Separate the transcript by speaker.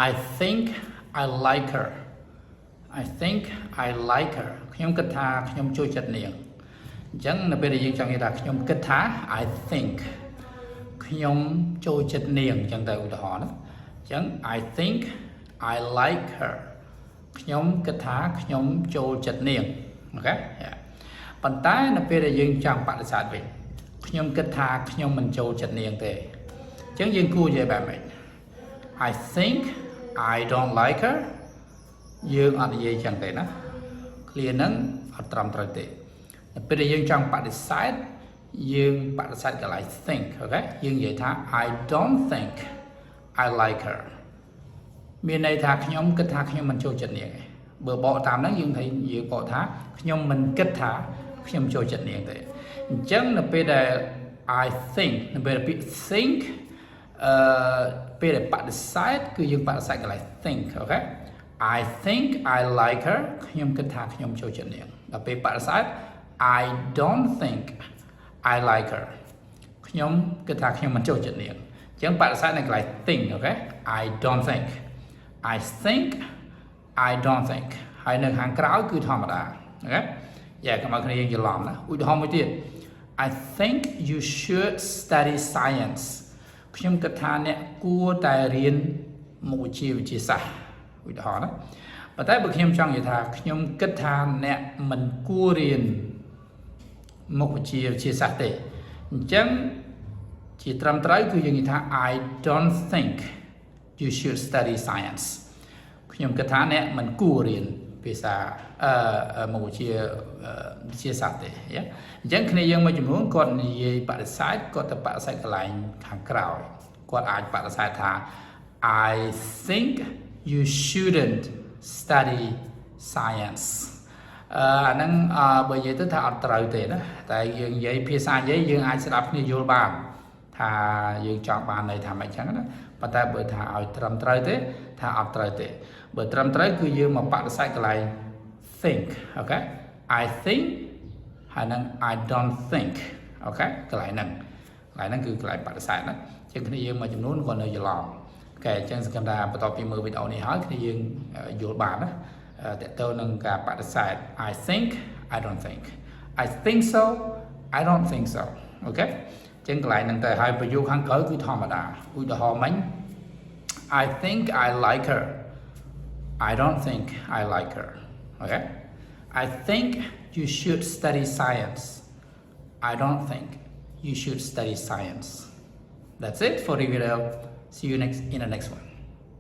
Speaker 1: I think I like her I think I like her ខ្ញុំគិតថាខ្ញុំចូលចិត្តនាងអញ្ចឹងនៅពេលដែលយើងចង់និយាយថាខ្ញុំគិតថា I think ខ្ញុំចូលចិត្តនាងអញ្ចឹងទៅឧទាហរណ៍ណាអញ្ចឹង I think I like her ខ្ញុំគិតថាខ្ញុំចូលចិត្តនាងអូខេប៉ុន្តែនៅពេលដែលយើងចង់បដិសេធវិញខ្ញុំគិតថាខ្ញុំមិនចូលចិត្តនាងទេអញ្ចឹងយើងគួរនិយាយបែបម៉េច I think I don't like her យើងអត់និយាយចឹងទេណា clear ហ្នឹងអត់ត្រឹមត្រូវទេនៅពេលដែលយើងចង់បដិសេធយើងបដិសេធកន្លែង think អូខេយើងនិយាយថា I don't think I like her មានន័យថាខ្ញុំគិតថាខ្ញុំមិនចូលចិត្តនាងទេបើបកតាមហ្នឹងយើងបកថាខ្ញុំមិនគិតថាខ្ញុំចូលចិត្តនាងទេអញ្ចឹងនៅពេលដែល I think នៅពេលដែលពាក្យ think ពេលដែលបដិសេធគឺយើងបដិសេធកន្លែង think អូខេ I think I like her ខ្ញុំគិតថាខ្ញុំចូលចិត្តនាងដល់ពេលបដិសេធ I don't think I like her ខ្ញុំគិតថាខ្ញុំមិនចូលចិត្តនាងអញ្ចឹងបដិសេធនៅកន្លែង think អូខេ I don't think I think I don't think ហើយនៅខាងក្រោយគឺធម្មតាអូខេយ៉ាកុំឲ្យគ្នាយើងច្រឡំណាឧទាហរណ៍មួយទៀត I think you should study science ខ្ញុំគិតថាអ្នកគួរតែរៀនមុខវិជ្ជាវិទ្យាសាស្ត្រឧទាហរណ៍ណាប៉ុន្តែបើខ្ញុំចង់និយាយថាខ្ញុំគិតថាអ្នកមិនគួររៀនមុខវិជ្ជាវិទ្យាសាស្ត្រទេអញ្ចឹងជាត្រឹមត្រូវគឺយើងនិយាយថា I don't think you should study science ខ្ញុំគិតថាអ្នកមិនគួររៀនភាសាមុខវិជ្ជាវិទ្យាសាស្ត្រទេអញ្ចឹងគ្នាយើងមួយចំនួនគាត់និយាយបដិសេធគាត់ទៅបដិសេធកន្លែងខាងក្រោយគាត់អាចបដិសេធថា I think you shouldn't study science អាហ្នឹងបើនិយាយទៅថាអត់ត្រូវទេណាតែយើងនិយាយភាសានិយាយយើងអាចស្ដាប់គ្នាយល់បានថាយើងចង់បានន័យថាម៉េចចឹងណាប៉ុន្តែបើថាឲ្យត្រឹមត្រូវទេថាអត់ត្រូវទេបើត្រឹមត្រូវគឺយើងមកបដិសេធកន្លែង think អូខេ I think ហើយនឹង I don't think អូខេកន្លែងហ្នឹងគឺកន្លែងបដិសេធណាជាងគ្នាយើងមួយចំនួនគាត់នៅច្រឡំអូខេអញ្ចឹងសង្ឃឹមថាបន្ទាប់ពីមើលវីដេអូនេះហើយគ្នាយើងយល់បានណាតើតើនឹងការបដិសេធ I think I don't think I think so I don't think so អូខេចឹងកន្លែងហ្នឹងទៅហើយប្រយោគខាងក្រោយគឺធម្មតាឧទាហរណ៍មិញ I think I like her I don't think I like her okay I think you should study science I don't think you should study science that's it for the video see you in the next one